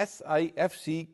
SIFC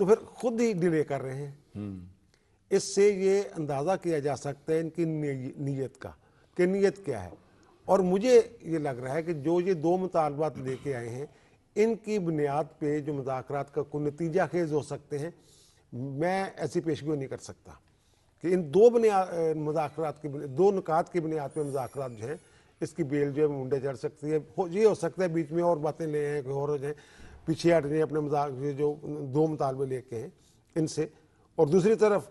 تو پھر خود ہی ڈیلے کر رہے ہیں. اس سے یہ اندازہ کیا جا سکتا ہے ان کی نیت کا کہ نیت کیا ہے. اور مجھے یہ لگ رہا ہے کہ جو یہ 2 مطالبات لے کے آئے ہیں ان کی بنیاد پہ جو مذاکرات کا کوئی نتیجہ خیز ہو سکتے ہیں میں ایسی پیشگوئی نہیں کر سکتا کہ ان 2 مذاکرات کی 2 نکات کی بنیاد پہ مذاکرات جو ہیں اس کی بیل جو ہے منڈے چڑھ سکتی ہے. یہ ہو سکتا ہے بیچ میں اور باتیں لے آئیں کوئی اور ہو جائیں, پیچھے ہٹ جائیں اپنے جو 2 مطالبے لے کے ہیں ان سے. اور دوسری طرف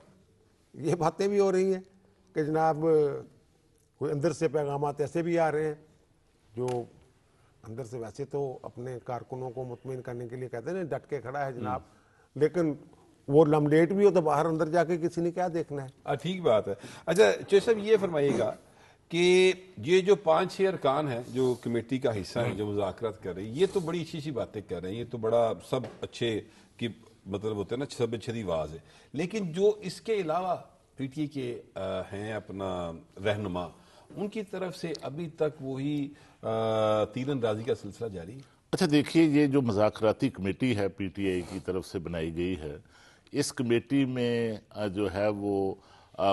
یہ باتیں بھی ہو رہی ہیں کہ جناب کوئی اندر سے پیغامات ایسے بھی آ رہے ہیں جو اندر سے ویسے تو اپنے کارکنوں کو مطمئن کرنے کے لیے کہتے ہیں ڈٹ کے کھڑا ہے جناب, لیکن وہ لمڈیٹ بھی ہو تو باہر اندر جا کے کسی نے کیا دیکھنا ہے. ٹھیک بات ہے. اچھا چوہدری صاحب یہ فرمائیے گا کہ یہ جو 5-6 ارکان ہیں جو کمیٹی کا حصہ ہیں جو مذاکرات کر رہے ہیں, یہ تو بڑی اچھی اچھی باتیں کر رہے ہیں, یہ تو بڑا سب اچھے کی مطلب ہوتا ہے نا, سب اچھی آواز ہے. لیکن جو اس کے علاوہ پی ٹی اے کے ہیں اپنا رہنما, ان کی طرف سے ابھی تک وہی تیر اندازی کا سلسلہ جاری ہے. اچھا دیکھیے, یہ جو مذاکراتی کمیٹی ہے پی ٹی آئی کی طرف سے بنائی گئی ہے, اس کمیٹی میں جو ہے وہ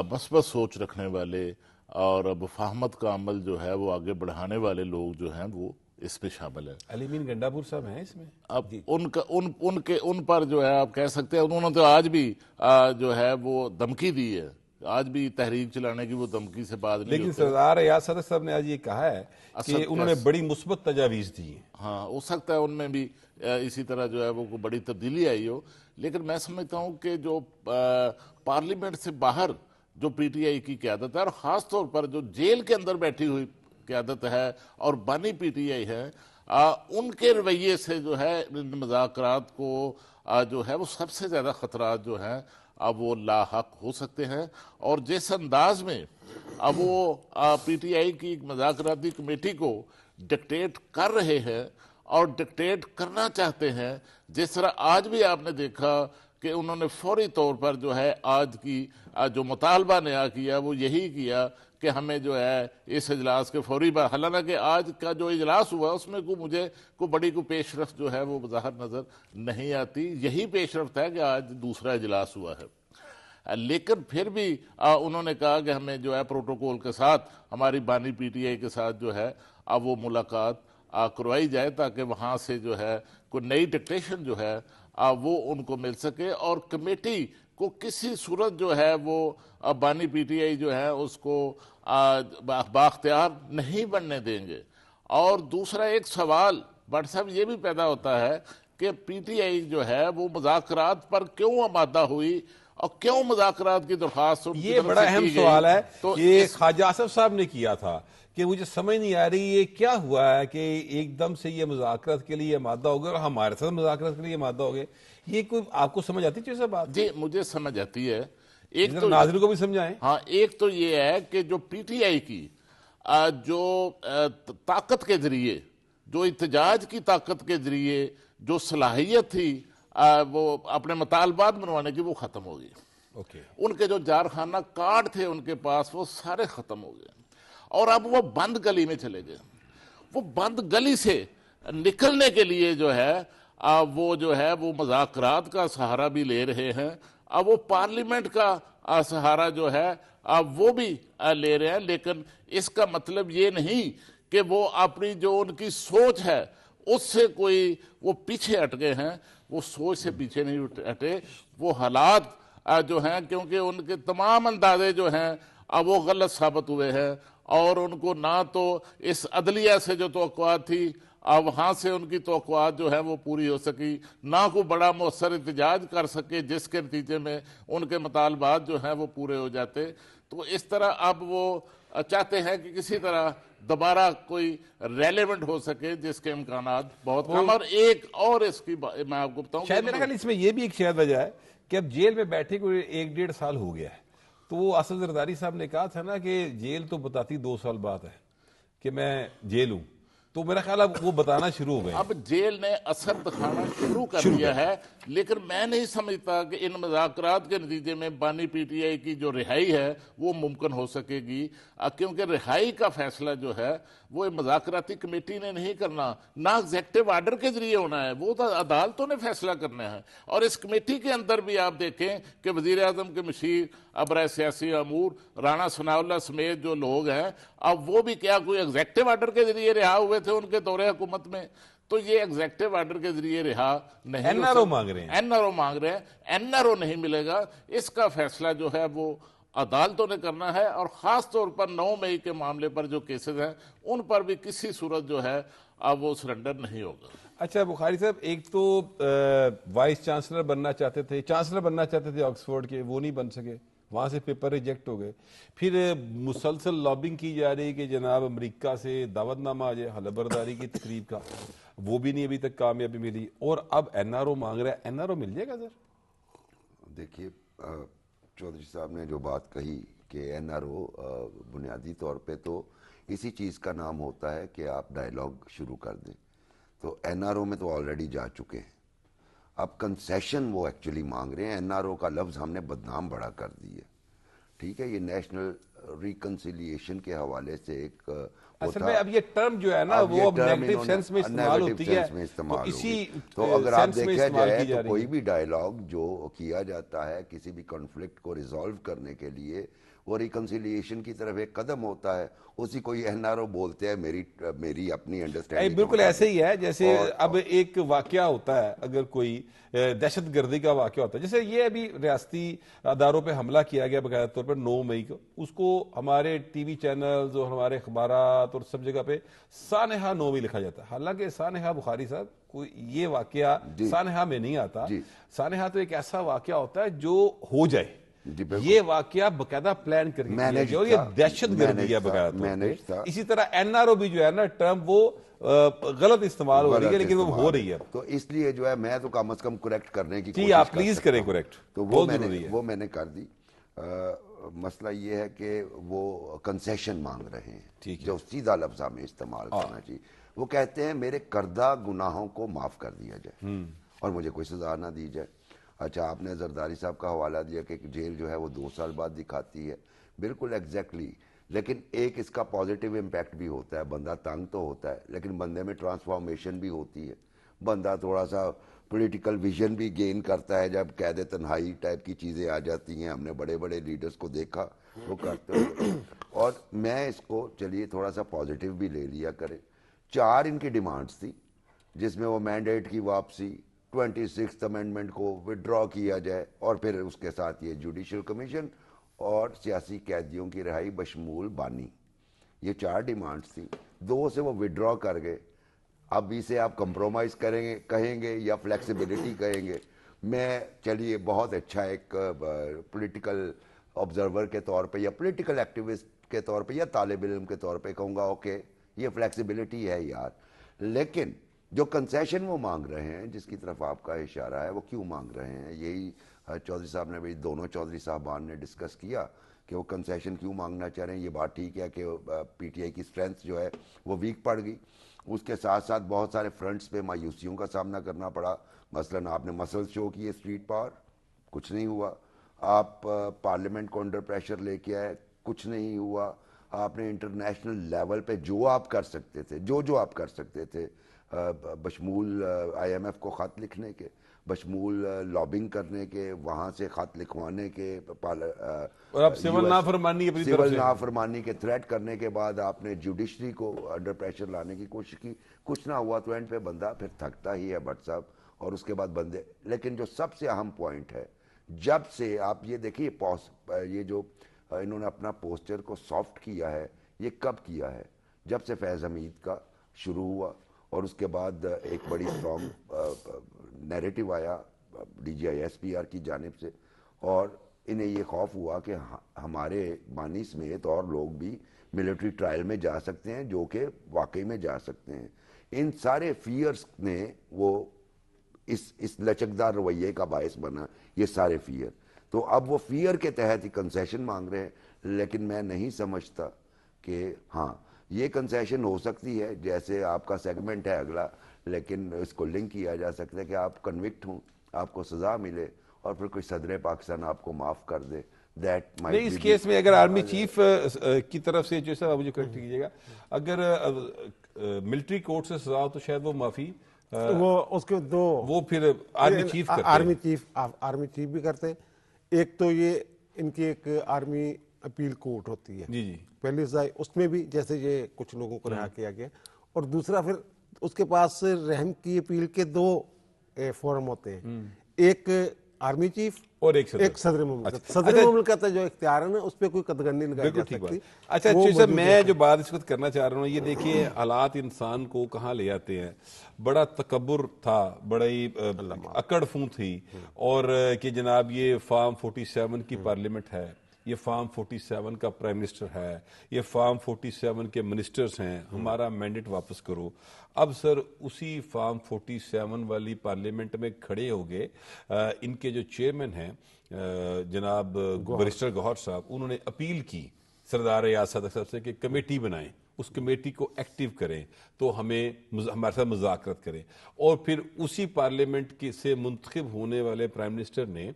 مثبت سوچ رکھنے والے اور مفاہمت کا عمل جو ہے وہ آگے بڑھانے والے لوگ جو ہیں وہ اس میں شامل ہیں. علی امین گنڈا پور صاحب ہیں اس میں. اب ان پر جو ہے آپ کہہ سکتے ہیں انہوں نے تو آج بھی جو ہے وہ دھمکی دی ہے, آج بھی تحریک چلانے کی وہ دھمکی سے بات نہیں. لیکن سردار ایاز صدر صاحب نے آج یہ کہا ہے کہ انہوں نے بڑی مثبت تجاویز دی ہیں. ہاں ہو سکتا ہے ان میں بھی اسی طرح جو ہے وہ بڑی تبدیلی آئی ہو, لیکن میں سمجھتا ہوں کہ جو پارلیمنٹ سے باہر جو پی ٹی آئی کی قیادت ہے اور خاص طور پر جو جیل کے اندر بیٹھی ہوئی قیادت ہے اور بانی پی ٹی آئی ہے, ان کے رویے سے جو ہے مذاکرات کو جو ہے وہ سب سے زیادہ خطرات جو ہیں اب وہ لاحق ہو سکتے ہیں. اور جس انداز میں اب وہ پی ٹی آئی کی مذاکراتی کمیٹی کو ڈکٹیٹ کر رہے ہیں اور ڈکٹیٹ کرنا چاہتے ہیں, جس طرح آج بھی آپ نے دیکھا کہ انہوں نے فوری طور پر جو ہے آج کی جو مطالبہ نیا کیا وہ یہی کیا کہ ہمیں جو ہے اس اجلاس کے فوری حالانکہ آج کا جو اجلاس ہوا اس میں مجھے بڑی پیش رفت جو ہے وہ ظاہر نظر نہیں آتی. یہی پیش رفت ہے کہ آج دوسرا اجلاس ہوا ہے, لیکن پھر بھی انہوں نے کہا کہ ہمیں جو ہے پروٹوکول کے ساتھ ہماری بانی پی ٹی آئی کے ساتھ جو ہے اب وہ ملاقات کروائی جائے تاکہ وہاں سے جو ہے کوئی نئی ڈکٹیشن جو ہے وہ ان کو مل سکے اور کمیٹی کو کسی صورت جو ہے وہ بانی پی ٹی آئی جو ہے اس کو بااختیار نہیں بننے دیں گے. اور دوسرا ایک سوال بٹ صاحب یہ بھی پیدا ہوتا ہے کہ پی ٹی آئی جو ہے وہ مذاکرات پر کیوں آمادہ ہوئی اور کیوں مذاکرات کی درخواست. یہ بڑا اہم سوال ہے. تو یہ خواجہ آصف صاحب نے کیا تھا کہ مجھے سمجھ نہیں آ رہی یہ کیا ہوا ہے کہ ایک دم سے یہ مذاکرات کے لیے آمادہ ہو گئے اور ہمارے ساتھ مذاکرات کے لیے آمادہ ہو گئے. یہ کوئی آپ کو سمجھ آتی ہے بات؟ جی مجھے سمجھ آتی ہے. ایک تو ناظرین کو بھی سمجھائیں. ہاں, ایک تو یہ ہے کہ جو پی ٹی آئی کی جو طاقت کے ذریعے, جو احتجاج کی طاقت کے ذریعے جو صلاحیت تھی وہ اپنے مطالبات منوانے کی, وہ ختم ہو گئی. ان کے جو جارخانہ کارڈ تھے ان کے پاس وہ سارے ختم ہو گئے اور اب وہ بند گلی میں چلے گئے. وہ بند گلی سے نکلنے کے لیے جو ہے وہ وہ مذاکرات کا سہارا بھی لے رہے ہیں. اب وہ پارلیمنٹ کا سہارا جو ہے وہ بھی لے رہے ہیں, لیکن اس کا مطلب یہ نہیں کہ وہ اپنی جو ان کی سوچ ہے اس سے کوئی وہ پیچھے ہٹ گئے ہیں. وہ سوچ سے پیچھے نہیں ہٹے, وہ حالات جو ہیں کیونکہ ان کے تمام اندازے جو ہیں اب وہ غلط ثابت ہوئے ہیں اور ان کو نہ تو اس عدلیہ سے جو توقعات تھی وہاں سے ان کی توقعات جو ہیں وہ پوری ہو سکی, نہ کوئی بڑا مؤثر احتجاج کر سکے جس کے نتیجے میں ان کے مطالبات جو ہیں وہ پورے ہو جاتے. تو اس طرح اب وہ چاہتے ہیں کہ کسی طرح دوبارہ کوئی ریلیونٹ ہو سکے جس کے امکانات بہت کم. اور ایک اور اس کی میں آپ کو بتاؤں, شاید میرا خیال اس میں یہ بھی ایک شاید وجہ ہے کہ اب جیل میں بیٹھے کوئی 1-1.5 سال ہو گیا ہے. تو وہ اسد زرداری صاحب نے کہا تھا نا کہ جیل تو بتاتی 2 سال بعد ہے کہ میں جیل ہوں, تو میرا خیال اب وہ بتانا شروع ہو گئے. اب جیل نے اثر دکھانا شروع کر دیا ہے، لیکن میں نہیں سمجھتا کہ ان مذاکرات کے نتیجے میں بانی پی ٹی آئی کی جو رہائی ہے وہ ممکن ہو سکے گی، کیونکہ رہائی کا فیصلہ جو ہے وہ مذاکراتی کمیٹی نے نہیں کرنا، نہ ایگزیکٹو آرڈر کے ذریعے ہونا ہے، وہ تو عدالتوں نے فیصلہ کرنا ہے. اور اس کمیٹی کے اندر بھی آپ دیکھیں کہ وزیر اعظم کے مشیر، ابرائے سیاسی امور رانا ثناء اللہ سمیت جو لوگ ہیں، اب وہ بھی کیا کوئی ایگزیکٹو آرڈر کے ذریعے رہا ہوئے تھے ان کے دور حکومت میں؟ تو یہ ایگزیکٹو آرڈر کے ذریعے رہا نہیں، این آر او مانگ رہے ہیں. این آر او مانگ رہے ہیں، این آر او نہیں ملے گا. اس کا فیصلہ جو ہے وہ عدالتوں نے کرنا ہے، اور خاص طور پر 9 مئی کے معاملے پر جو کیسز ہیں ان پر بھی کسی صورت جو ہے اب وہ سرنڈر نہیں ہوگا. اچھا بخاری صاحب، ایک تو وائس چانسلر بننا چاہتے تھے، چانسلر بننا چاہتے تھے آکسفورڈ کے، وہ نہیں بن سکے، وہاں سے پیپر ریجیکٹ ہو گئے. پھر مسلسل لابنگ کی جا رہی کہ جناب امریکہ سے دعوت نامہ آ جائے حلف کی تقریب کا، وہ بھی نہیں ابھی تک کامیابی ملی، اور اب این آر او مانگ رہا ہے. این آر او مل جائے گا سر؟ دیکھیے چودھری صاحب نے جو بات کہی کہ این آر او بنیادی طور پہ تو اسی چیز کا نام ہوتا ہے کہ آپ ڈائیلاگ شروع کر دیں، تو این آر او میں تو آلریڈی جا چکے ہیں. اب کنسیشن وہ ایکچولی مانگ رہے ہیں. این آر او کا لفظ ہم نے بدنام بڑا کر دی ہے، ٹھیک ہے. یہ نیشنل ریکنسیلیشن کے حوالے سے ایک اصل میں اب یہ ٹرم جو ہے نا وہ اب نیگیٹو سینس میں استعمال ہوتی ہے، تو اسی تو اگر آپ سینس میں دیکھا استعمال جائے کی جا تو رہی کوئی ہے. بھی ڈائیلاگ جو کیا جاتا ہے کسی بھی کنفلکٹ کو ریزالو کرنے کے لیے وہ ریکنسیلیشن کی طرف ایک قدم ہوتا ہے. اسی کوئی این آر او بولتے ہیں میری اپنی انڈرسٹینڈنگ. بالکل ایسے ہی ہے جیسے اب ایک واقعہ ہوتا ہے، اگر کوئی دہشت گردی کا واقعہ ہوتا ہے، جیسے یہ ابھی ریاستی اداروں پہ حملہ کیا گیا باقاعدہ طور پر 9 مئی کو، اس کو ہمارے ٹی وی چینلز اور ہمارے اخبارات اور سب جگہ پہ سانحہ 9 مئی لکھا جاتا ہے. حالانکہ سانحہ بخاری صاحب کوئی یہ واقعہ سانحہ میں نہیں آتا. سانحہ تو ایک ایسا واقعہ ہوتا ہے جو ہو جائے، یہ واقعہ باقاعدہ پلان کر کے کیا گیا، اور یہ دہشت گردی ہے باقاعدہ طور پہ. اسی طرح این آر او بھی جو ہے نا ٹرم وہ غلط استعمال ہو رہی ہے، لیکن وہ ہو رہی ہے. تو اس لیے جو ہے میں تو کم از کم کریکٹ کرنے کی جی آپ پلیز کریں کریکٹ، تو وہ میں نے کر دی. مسئلہ یہ ہے کہ وہ کنسیشن مانگ رہے ہیں جو سیدھا لفظ ہمیں استعمال کرنا چاہیے. وہ کہتے ہیں میرے کردہ گناہوں کو معاف کر دیا جائے اور مجھے کوئی سزا نہ دی جائے. اچھا آپ نے زرداری صاحب کا حوالہ دیا کہ جیل جو ہے وہ 2 سال بعد دکھاتی ہے، بالکل ایگزیکٹلی. لیکن ایک اس کا پازیٹیو امپیکٹ بھی ہوتا ہے، بندہ تنگ تو ہوتا ہے لیکن بندے میں ٹرانسفارمیشن بھی ہوتی ہے. بندہ تھوڑا سا پولیٹیکل ویژن بھی گین کرتا ہے جب قید تنہائی ٹائپ کی چیزیں آ جاتی ہیں. ہم نے بڑے بڑے لیڈرز کو دیکھا وہ کرتے ہوئے. اور میں اس کو چلیے تھوڑا سا پازیٹیو بھی لے لیا کرے. 4 ان کی ڈیمانڈز تھی جس میں وہ مینڈیٹ کی واپسی، 26th امینڈمنٹ کو وڈرا کیا جائے، اور پھر اس کے ساتھ یہ جوڈیشل کمیشن اور سیاسی قیدیوں کی رہائی بشمول بانی. یہ 4 ڈیمانڈز تھی. 2 سے وہ وڈرا کر گئے. اب اسے آپ کمپرومائز کریں گے کہیں گے یا فلیکسیبلٹی کہیں گے. میں چلیے بہت اچھا ایک پولیٹیکل آبزرور کے طور پہ یا پولیٹیکل ایکٹیوسٹ کے طور پہ یا طالب علم کے طور پہ کہوں گا اوکے یہ فلیکسیبلٹی ہے یار. لیکن جو کنسیشن وہ مانگ رہے ہیں جس کی طرف آپ کا اشارہ ہے، وہ کیوں مانگ رہے ہیں؟ یہی چودھری صاحب نے بھی، دونوں چودھری صاحبان نے ڈسکس کیا کہ وہ کنسیشن کیوں مانگنا چاہ رہے ہیں. یہ بات ٹھیک ہے کہ پی ٹی آئی کی اسٹرینتھ جو ہے وہ ویک پڑ گئی. اس کے ساتھ ساتھ بہت سارے فرنٹس پہ مایوسیوں کا سامنا کرنا پڑا. مثلا آپ نے مسل شو کیے اسٹریٹ پاور، کچھ نہیں ہوا. آپ پارلیمنٹ کو انڈر پریشر لے کے آئے، کچھ نہیں ہوا. آپ نے انٹرنیشنل لیول پہ جو آپ کر سکتے تھے، جو آپ کر سکتے تھے، بشمول آئی ایم ایف کو خط لکھنے کے، بشمول لابنگ کرنے کے، وہاں سے خط لکھوانے کے، اور اب سول نافرمانی کے تھریٹ کرنے کے بعد آپ نے جوڈیشری کو انڈر پریشر لانے کی کوشش کی. کچھ نہ ہوا تو اینڈ پہ بندہ پھر تھکتا ہی ہے بٹ صاحب، اور اس کے بعد بندے. لیکن جو سب سے اہم پوائنٹ ہے، جب سے آپ یہ دیکھیے یہ جو انہوں نے اپنا پوسچر کو سافٹ کیا ہے، یہ کب کیا ہے؟ جب سے فیض حمید کا شروع ہوا اور اس کے بعد ایک بڑی اسٹرانگ نیریٹو آیا D G I S P R کی جانب سے، اور انہیں یہ خوف ہوا کہ ہمارے بانی سمیت اور لوگ بھی ملٹری ٹرائل میں جا سکتے ہیں، جو کہ واقعی میں جا سکتے ہیں. ان سارے فیئرز نے وہ اس لچکدار رویے کا باعث بنا یہ سارے فیئر. تو اب وہ فیئر کے تحت ہی کنسیشن مانگ رہے ہیں. لیکن میں نہیں سمجھتا کہ ہاں یہ کنسیشن ہو سکتی ہے، جیسے آپ کا سیگمنٹ ہے اگلا، لیکن اس کو لنک کیا جا سکتا ہے کہ آپ کنوکٹ ہوں، آپ کو سزا ملے اور پھر کوئی صدر پاکستان آپ کو معاف کر دے. نہیں، اس کیس میں اگر آرمی چیف کی طرف سے، جو صاحب مجھے کریکٹ کیجیے گا، اگر ملٹری کورٹ سے سزا ہو تو شاید وہ معافی وہ اس کے دو وہ پھر آرمی چیف کرتے ہیں. آرمی چیف بھی کرتے ہیں. ایک تو یہ ان کی ایک آرمی اپیل کورٹ ہوتی ہے، جی جی پہلی سزا اس میں بھی جیسے یہ کچھ لوگوں کو رہا کیا گیا، اور دوسرا پھر اس کے پاس رحم کی اپیل کے دو فورم ہوتے ہیں، ایک آرمی چیف اور ایک صدر مملکت. صدر مملکت جو اختیار ہے نا، اس پہ کوئی قدغن نہیں لگائی جا سکتی. اچھا صاحب، میں جو بات اس وقت کرنا چاہ رہا ہوں، یہ دیکھیے حالات انسان کو کہاں لے آتے ہیں. بڑا تکبر تھا، بڑی اکڑ فوں تھی، اور کہ جناب یہ فارم 47 کی پارلیمنٹ ہے، یہ فارم 47 کا پرائم منسٹر ہے، یہ فارم 47 کے منسٹرز ہیں، ہمارا مینڈیٹ واپس کرو. اب سر اسی فارم 47 والی پارلیمنٹ میں کھڑے ہو گئے ان کے جو چیئرمین ہیں جناب بریسٹر گوہر صاحب، انہوں نے اپیل کی سردار ریاض صدر صاحب سے کہ کمیٹی بنائیں، اس کمیٹی کو ایکٹیو کریں تو ہمارے ساتھ مذاکرت کریں. اور پھر اسی پارلیمنٹ سے منتخب ہونے والے پرائم منسٹر نے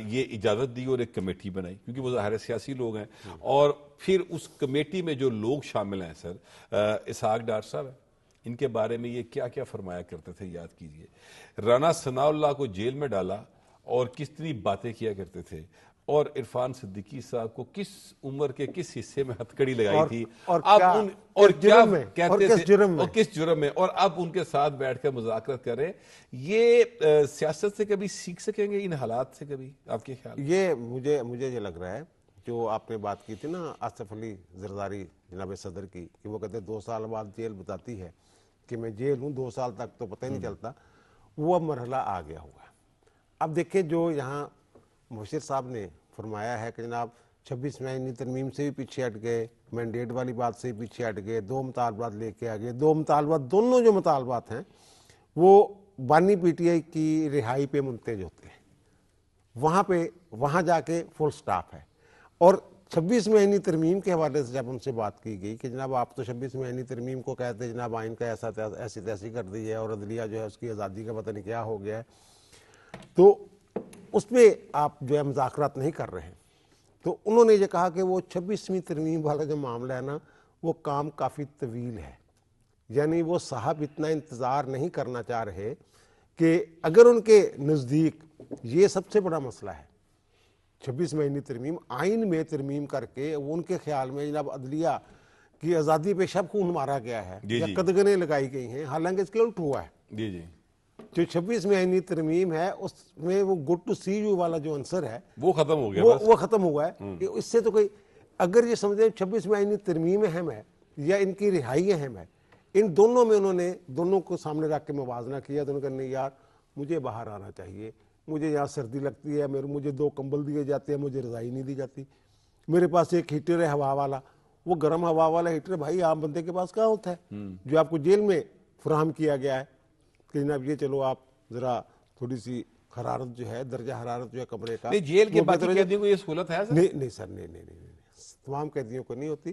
یہ اجازت دی اور ایک کمیٹی بنائی، کیونکہ وہ ظاہر سیاسی لوگ ہیں. اور پھر اس کمیٹی میں جو لوگ شامل ہیں سر، اسحاق ڈار صاحب ہیں، ان کے بارے میں یہ کیا کیا فرمایا کرتے تھے یاد کیجئے. رانا ثناء اللہ کو جیل میں ڈالا اور کس طرح باتیں کیا کرتے تھے، اور عرفان صدیقی صاحب کو کس عمر کے کس حصے میں ہتھکڑی لگائی تھی، اور کس جرم میں، اور اب ان کے ساتھ بیٹھ کر مذاکرت کریں. یہ سیاست سے کبھی سیکھ سکیں گے ان حالات سے کبھی، آپ کے خیال؟ یہ مجھے یہ لگ رہا ہے، جو آپ نے بات کی تھی نا آصف علی زرداری جناب صدر کی، کہ وہ کہتے ہیں 2 سال بعد جیل بتاتی ہے کہ میں جیل ہوں، 2 سال تک تو پتہ ہی نہیں چلتا. وہ اب مرحلہ آ گیا ہوا ہے. اب دیکھیں جو یہاں مبشر صاحب نے فرمایا ہے کہ جناب 26 مئی ترمیم سے بھی پیچھے ہٹ گئے، مینڈیٹ والی بات سے بھی پیچھے ہٹ گئے، 2 مطالبات لے کے آگئے. 2 مطالبات، دونوں جو مطالبات ہیں وہ بانی پی ٹی آئی کی رہائی پہ منتج ہوتے ہیں. وہاں جا کے فل سٹاپ ہے. اور 26 مئی ترمیم کے حوالے سے جب ان سے بات کی گئی کہ جناب آپ تو 26 مئی ترمیم کو کہتے ہیں جناب آئین کا ایسی تیسی کر دی ہے، اور عدلیہ جو ہے اس کی آزادی کا پتہ نہیں کیا ہو گیا ہے، تو اس پہ آپ جو ہے مذاکرات نہیں کر رہے ہیں. تو انہوں نے یہ کہا کہ وہ 26ویں ترمیم والا جو معاملہ ہے نا، وہ کام کافی طویل ہے. یعنی وہ صاحب اتنا انتظار نہیں کرنا چاہ رہے، کہ اگر ان کے نزدیک یہ سب سے بڑا مسئلہ ہے 26 مئی ترمیم، آئین میں ترمیم کر کے وہ ان کے خیال میں جناب عدلیہ کی آزادی پہ شب خون مارا گیا ہے یا قدغنیں لگائی گئی ہیں، حالانکہ اس کے الٹ ہوا ہے. جی جی جو 26 مئی ترمیم ہے اس میں وہ گڈ ٹو سی یو والا جو عنصر ہے وہ ختم ہو گیا، وہ ختم ہوا ہے. کہ اس سے تو کوئی اگر یہ سمجھیں 26 مئی ترمیم اہم ہے یا ان کی رہائی اہم ہے، ان دونوں میں انہوں نے دونوں کو سامنے رکھ کے موازنہ کیا. تو انہوں نے کہا نہیں یار، مجھے باہر آنا چاہیے، مجھے یہاں سردی لگتی ہے، مجھے 2 کمبل دیے جاتے ہیں، مجھے رضائی نہیں دی جاتی، میرے پاس ایک ہیٹر ہے ہوا والا، وہ گرم ہوا والا ہیٹر بھائی عام بندے کے پاس کہاں ہوتا ہے، جو آپ کو جیل میں فراہم کیا گیا ہے کہ جناب یہ چلو آپ ذرا تھوڑی سی حرارت جو ہے، درجہ حرارت جو ہے کمرے کا. جیل کے باقی قیدیوں کو یہ سہولت ہے؟ نہیں سر، نہیں، تمام قیدیوں کو نہیں ہوتی.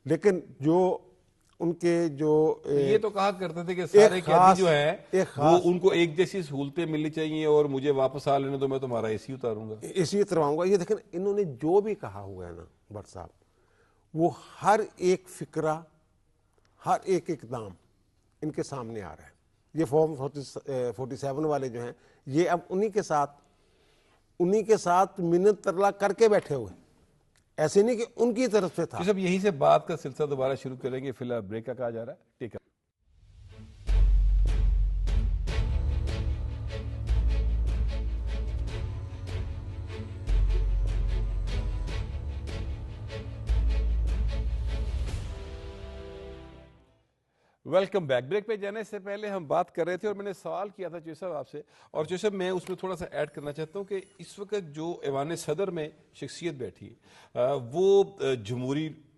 لیکن جو ان کے جو یہ تو کہا کرتے تھے کہ سارے قیدی جو ہیں وہ ان کو ایک جیسی سہولتیں ملنی چاہیے، اور مجھے واپس آ لینے تو میں تمہارا اے سی اتاروں گا، اسی اترواؤں گا. یہ دیکھیں انہوں نے جو بھی کہا ہوا ہے نا بٹ صاحب، وہ ہر ایک فکرہ، ہر ایک اقدام ان کے سامنے آ رہا ہے. یہ فارم 47 والے جو ہیں، یہ اب انہی کے ساتھ منت ترلا کر کے بیٹھے ہوئے، ایسے نہیں کہ ان کی طرف سے تھا. صاحب یہیں سے بات کا سلسلہ دوبارہ شروع کریں گے. فی الحال بریک کا کہا جا رہا ہے، ٹھیک ہے. Welcome back. بریک پہ جانے سے پہلے ہم بات کر رہے تھے اور میں نے سوال کیا تھا جوسف آپ سے، اور جوسف میں اس میں تھوڑا سا ایڈ کرنا چاہتا ہوں کہ اس وقت جو ایوان صدر میں شخصیت بیٹھی ہے وہ جمہوری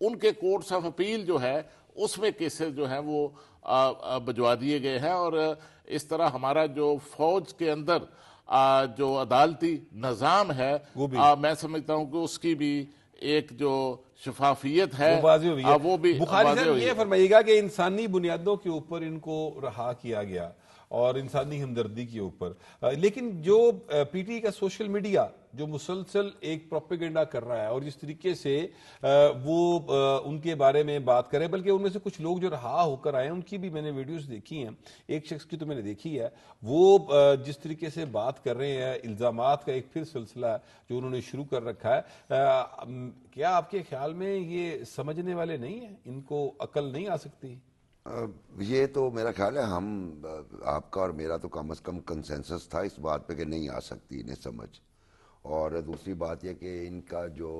ان کے کورٹس آف اپیل جو ہے اس میں کیسز جو ہیں وہ بھجوا دیے گئے ہیں، اور اس طرح ہمارا جو فوج کے اندر جو عدالتی نظام ہے میں سمجھتا ہوں کہ اس کی بھی ایک جو شفافیت ہے وہ بھی بخاری صاحب یہ فرمائیے گا کہ انسانی بنیادوں کے اوپر ان کو رہا کیا گیا اور انسانی ہمدردی کے اوپر، لیکن جو پی ٹی کا سوشل میڈیا جو مسلسل ایک پروپیگنڈا کر رہا ہے اور جس طریقے سے وہ ان کے بارے میں بات کرے، بلکہ ان میں سے کچھ لوگ جو رہا ہو کر آئے ہیں ان کی بھی میں نے ویڈیوز دیکھی ہیں، ایک شخص کی تو میں نے دیکھی ہے، وہ جس طریقے سے بات کر رہے ہیں، الزامات کا ایک پھر سلسلہ جو انہوں نے شروع کر رکھا ہے، کیا آپ کے خیال میں یہ سمجھنے والے نہیں ہیں؟ ان کو عقل نہیں آ سکتی؟ یہ تو میرا خیال ہے ہم آپ کا اور میرا تو کم از کم کنسنسس تھا اس بات پہ کہ نہیں آ سکتی انہیں سمجھ، اور دوسری بات یہ کہ ان کا جو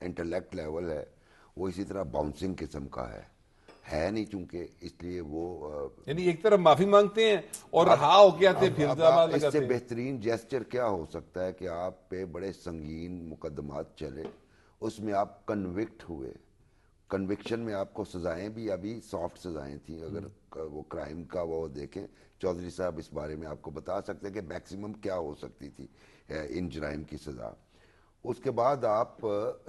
انٹلیکٹ لیول ہے وہ اسی طرح باؤنسنگ قسم کا ہے نہیں، چونکہ اس لیے وہ یعنی ایک طرف معافی مانگتے ہیں اور رہا ہو کے آتے پھر الزامات لگاتے ہیں۔ اس سے بہترین جیسچر کیا ہو سکتا ہے کہ آپ پہ بڑے سنگین مقدمات چلے، اس میں آپ کنوکٹ ہوئے، کنوکشن میں آپ کو سزائیں بھی ابھی سافٹ سزائیں تھیں، اگر وہ کرائم کا وہ دیکھیں چودھری صاحب اس بارے میں آپ کو بتا سکتے ہیں کہ میکسیمم کیا ہو سکتی تھی ان جرائم کی سزا۔ اس کے بعد آپ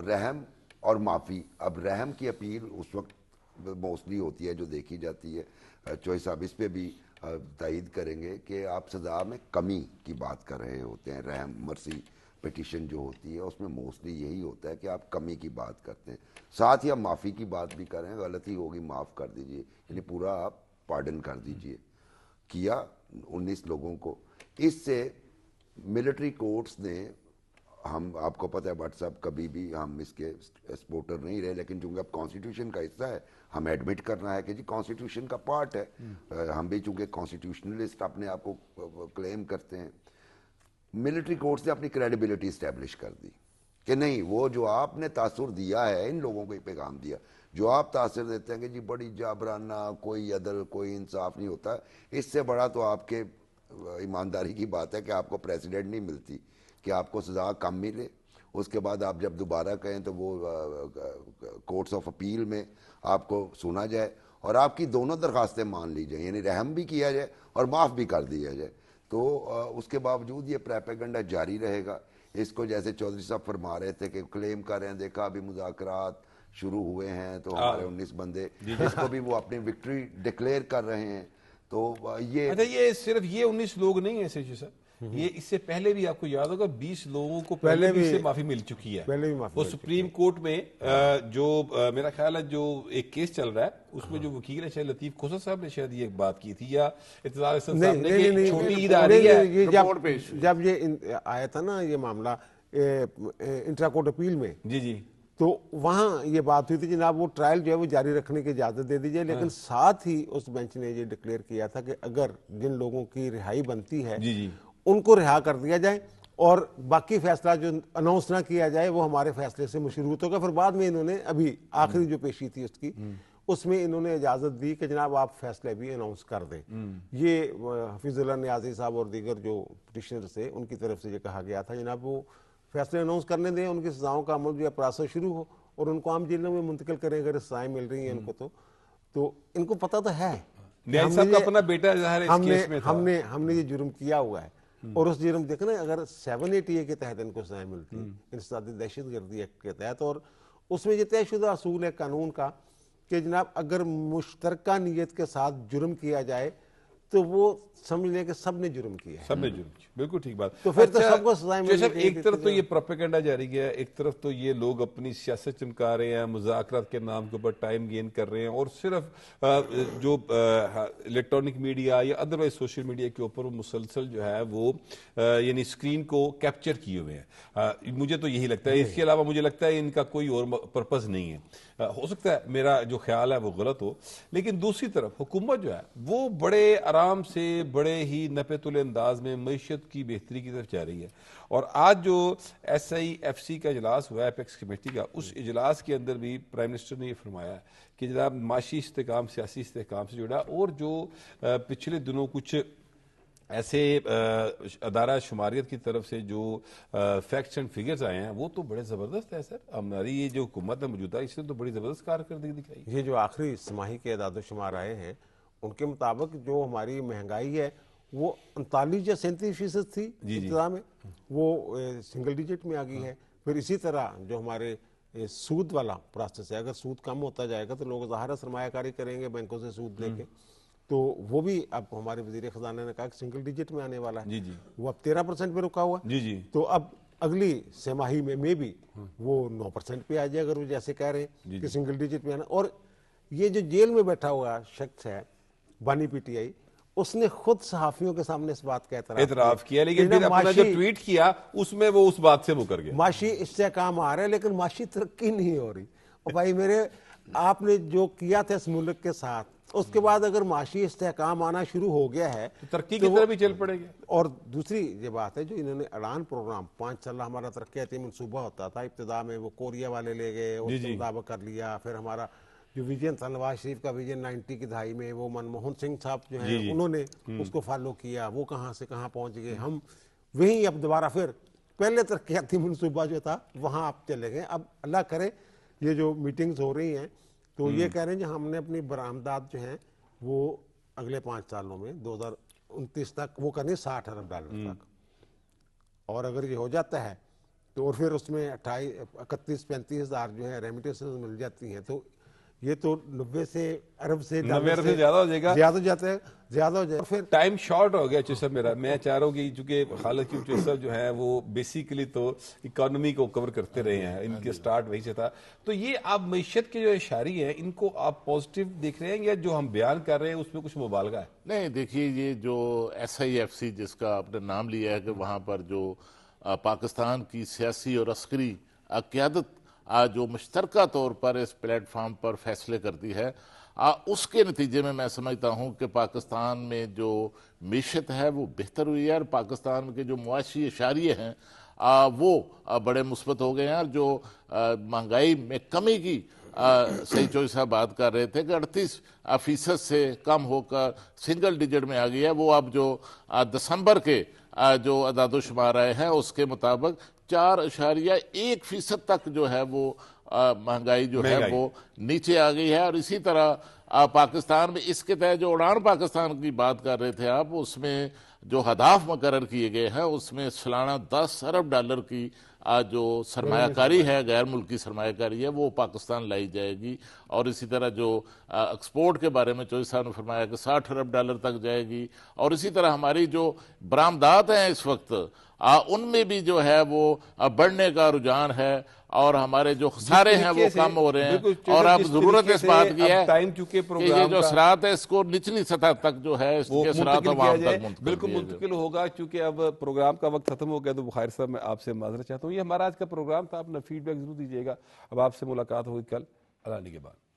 رحم اور معافی، اب رحم کی اپیل اس وقت موسٹلی ہوتی ہے جو دیکھی جاتی ہے، چوہدری صاحب اس پہ بھی تائید کریں گے کہ آپ سزا میں کمی کی بات کر رہے ہوتے ہیں، رحم مرسی پیٹیشن جو ہوتی ہے اس میں موسٹلی یہی ہوتا ہے کہ آپ کمی کی بات کرتے ہیں، ساتھ ہی آپ معافی کی بات بھی کریں، غلطی ہوگی معاف کر دیجئے، یعنی پورا آپ پارڈن کر دیجئے، کیا 19 لوگوں کو۔ اس سے ملٹری کورٹس نے، ہم آپ کو پتہ ہے بٹ صاحب کبھی بھی ہم اس کے سپورٹر نہیں رہے، لیکن چونکہ اب کانسٹیٹیوشن کا حصہ ہے ہم ایڈمٹ کرنا ہے کہ جی کانسٹیٹیوشن کا پارٹ ہے، ہم بھی چونکہ کانسٹیٹیوشنلسٹ اپنے آپ کو کلیم کرتے ہیں، ملٹری کورٹس نے اپنی کریڈیبلٹی اسٹیبلش کر دی کہ نہیں، وہ جو آپ نے تاثر دیا ہے ان لوگوں کو پیغام دیا، جو آپ تاثر دیتے ہیں کہ جی بڑی جابرانہ، کوئی عدل کوئی انصاف نہیں ہوتا، اس سے بڑا تو آپ کے ایمانداری کی بات ہے کہ آپ کو پریسیڈنٹ نہیں ملتی کہ آپ کو سزا کم ملے، اس کے بعد آپ جب دوبارہ کہیں تو وہ کورٹس آف اپیل میں آپ کو سنا جائے اور آپ کی دونوں درخواستیں مان لی جائیں، یعنی رحم بھی کیا جائے اور معاف بھی کر دیا جائے، تو اس کے باوجود یہ پروپیگنڈا جاری رہے گا۔ اس کو جیسے چودھری صاحب فرما رہے تھے کہ کلیم کر رہے ہیں دیکھا ابھی مذاکرات شروع ہوئے ہیں تو ہمارے 19 بندے، جس کو بھی وہ اپنی وکٹری ڈکلیئر کر رہے ہیں، تو یہ اچھا یہ صرف یہ 19 لوگ نہیں ہیں سیشی صاحب، یہ اس سے پہلے بھی آپ کو یاد ہوگا 20 لوگوں کو پہلے بھی سے معافی مل چکی ہے، وہ سپریم کورٹ میں جو میرا خیال ہے جو ایک کیس چل رہا ہے اس میں جو وکیل ہے شاید لطیف کھوسر صاحب نے شاید یہ بات کی تھی یا اعتزال احسن صاحب نے کہ چھوٹی عید آ رہی ہے، جب یہ آیا تھا نا یہ معاملہ انٹرا کورٹ اپیل میں، جی جی، تو وہاں یہ بات ہوئی تھی جناب وہ ٹرائل جو ہے وہ جاری رکھنے کی اجازت دے دی جائے، لیکن ساتھ ہی اس بینچ نے یہ ڈکلیئر کیا تھا کہ اگر جن لوگوں کی رہائی بنتی ہے ان کو رہا کر دیا جائے اور باقی فیصلہ جو اناؤنس نہ کیا جائے وہ ہمارے فیصلے سے مشروط ہوگا۔ پھر بعد میں انہوں نے ابھی آخری جو پیشی تھی اس کی، اس میں انہوں نے اجازت دی کہ جناب آپ فیصلے بھی اناؤنس کر دیں۔ یہ حفیظ اللہ نیازی صاحب اور دیگر جو پٹیشنر سے ان کی طرف سے یہ کہا گیا تھا جناب وہ فیصلے اناؤنس کرنے دیں، ان کی سزاؤں کا عمل جو ہے پروسیس شروع ہو اور ان کو عام جیلوں میں منتقل کریں اگر سزائیں مل رہی ہیں ان کو، تو ان کو پتہ تو ہے نیازی صاحب کا اپنا بیٹا ظاہر اس کیس میں تھا، ہم نے یہ جرم کیا ہوا ہے، اور اس جرم دیکھنا اگر 780 کے تحت ان کو سزائیں ملتی انسداد دہشت گردی ایکٹ کے تحت، اور اس میں یہ طے شدہ اصول ہے قانون کا کہ جناب اگر مشترکہ نیت کے ساتھ جرم کیا جائے تو وہ سمجھ لیں کہ سب نے جرم کیا ہے، سب نے جرم کیا، بالکل ٹھیک بات۔ تو پھر تو سب کو سزائیں ملنی چاہیے۔ ایک طرف تو یہ پروپیگنڈا جاری ہے، ایک طرف تو یہ لوگ اپنی سیاست چمکا رہے ہیں، مذاکرات کے نام کے اوپر ٹائم گین کر رہے ہیں، اور صرف جو الیکٹرانک میڈیا یا ادروائز سوشل میڈیا کے اوپر وہ مسلسل جو ہے وہ یعنی اسکرین کو کیپچر کیے ہوئے ہیں۔ مجھے تو یہی لگتا ہے، اس کے علاوہ مجھے لگتا ہے ان کا کوئی اور پرپز نہیں ہے، ہو سکتا ہے میرا جو خیال ہے وہ غلط ہو، لیکن دوسری طرف حکومت جو ہے وہ بڑے آرام سے بڑے ہی نپے تلے انداز میں معیشت کی بہتری کی طرف جا رہی ہے، اور آج جو ایس آئی ایف سی کا اجلاس ہوا ہے اپیکس کمیٹی کا، اس اجلاس کے اندر بھی پرائم منسٹر نے یہ فرمایا ہے کہ جناب معاشی استحکام سیاسی استحکام سے جڑا، اور جو پچھلے دنوں کچھ ایسے ادارہ شماریت کی طرف سے جو فیکٹس اینڈ فگرز آئے ہیں وہ تو بڑے زبردست ہے سر. ہماری یہ جو حکومت ہے موجودہ اس نے تو بڑی زبردست کارکردگی دکھائی. یہ جو آخری سماہی کے اعداد و شمار آئے ہیں ان کے مطابق جو ہماری مہنگائی ہے وہ 39 یا 37% تھی ابتدا میں، وہ سنگل ڈیجٹ میں آ گئی ہے. پھر اسی طرح جو ہمارے سود والا پروسیس ہے، اگر سود کم ہوتا جائے گا تو لوگ ظاہر سرمایہ کاری کریں گے بینکوں سے سود لے کے، تو وہ بھی اب ہمارے وزیر خزانہ نے کہا کہ سنگل ڈیجٹ میں آنے والا ہے. وہ اب 13% پہ رکا ہوا ہے. تو اب اگلی سہ ماہی میں بھی وہ 9% پہ آ جائے اگر وہ جیسے کہہ رہے ہیں کہ سنگل ڈیجٹ میں آنا. اور یہ جو جیل میں بیٹھا ہوا شخص ہے بانی پی ٹی آئی، اس نے خود صحافیوں کے سامنے اس بات کا اعتراف کیا، لیکن پھر اپنا جو ٹویٹ کیا اس میں وہ اس بات سے مکر گیا. معاشی استحکام آ رہا ہے لیکن معاشی ترقی نہیں ہو رہی. اور بھائی میرے، آپ نے جو کیا تھا اس ملک کے ساتھ، اس کے بعد اگر معاشی استحکام آنا شروع ہو گیا ہے ترقی کی طرف بھی چل پڑے گا. اور دوسری یہ بات ہے جو انہوں نے اڑان پروگرام 5 سالہ ہمارا ترقیاتی منصوبہ ہوتا تھا، ابتدا میں وہ کوریا والے لے گئے، اس کے مطابق کر لیا. پھر ہمارا جو ویژن تھا نواز شریف کا ویژن 90 کی دہائی میں، وہ منموہن سنگھ صاحب جو ہیں انہوں نے اس کو فالو کیا، وہ کہاں سے کہاں پہنچ گئے. ہم وہیں اب دوبارہ پھر پہلے ترقیاتی منصوبہ جو تھا وہاں آپ چلے گئے. اب اللہ کرے یہ جو میٹنگز ہو رہی ہیں تو یہ کہہ رہے ہیں کہ ہم نے اپنی برآمدات جو ہیں وہ اگلے 5 سالوں میں 2029 تک وہ کرنی 60 ارب ڈالر تک. اور اگر یہ ہو جاتا ہے تو اور پھر اس میں 31-35 ہزار جو ہے ریمیٹنسز مل جاتی ہیں تو یہ تو 90 سے ارب سے زیادہ ہو جائے گا، زیادہ ہو جاتا ہے، زیادہ ہو جائے گا. پھر ٹائم شارٹ ہو گیا چیز صاحب میرا. میں چاہ رہا ہوں کہ چونکہ خالد کی چیز صاحب جو ہیں وہ بیسیکلی تو اکانومی کو کور کرتے رہے ہیں، ان کے سٹارٹ وہیں سے تھا. تو یہ آپ معیشت کے جو اشاری ہیں ان کو آپ پازیٹیو دیکھ رہے ہیں یا جو ہم بیان کر رہے ہیں اس میں کچھ مبالغہ ہے؟ نہیں دیکھیے، یہ جو SIFC جس کا آپ نے نام لیا ہے کہ وہاں پر جو پاکستان کی سیاسی اور عسکری قیادت جو مشترکہ طور پر اس پلیٹ فارم پر فیصلے کرتی ہے، اس کے نتیجے میں سمجھتا ہوں کہ پاکستان میں جو معیشت ہے وہ بہتر ہوئی ہے، اور پاکستان کے جو معاشی اشاریے ہیں وہ بڑے مثبت ہو گئے ہیں. اور جو مہنگائی میں کمی کی سعید چوہدری صاحب بات کر رہے تھے کہ 38% سے کم ہو کر سنگل ڈیجٹ میں آ گئی ہے، وہ اب جو دسمبر کے جو اعداد و شمار آئے ہیں اس کے مطابق 4.1% تک جو ہے وہ مہنگائی جو ہے وہ نیچے آ گئی ہے. اور اسی طرح پاکستان میں اس کے تحت جو اڑان پاکستان کی بات کر رہے تھے آپ، اس میں جو ہدف مقرر کیے گئے ہیں اس میں سالانہ 10 ارب ڈالر کی جو سرمایہ کاری ہے، غیر ملکی سرمایہ کاری ہے، وہ پاکستان لائی جائے گی. اور اسی طرح جو ایکسپورٹ کے بارے میں چوہدری صاحب نے فرمایا کہ 60 ارب ڈالر تک جائے گی. اور اسی طرح ہماری جو برآمدات ہیں اس وقت ان میں بھی جو ہے وہ بڑھنے کا رجحان ہے، اور ہمارے جو خسارے ہیں وہ کم ہو رہے ہیں. اور اب ضرورت اس بات کی ہے کہ یہ جو اثرات ہے اس کو نچلی سطح تک جو ہے اس کے اثرات عوام تک منتقل بالکل منتقل ہوگا. چونکہ اب پروگرام کا وقت ختم ہو گیا تو بخاری صاحب میں آپ سے معذرت چاہتا ہوں. یہ ہمارا آج کا پروگرام تھا، اپنا فیڈ بیک ضرور دیجیے گا. اب آپ سے ملاقات ہوگی کل اللہ کے بعد.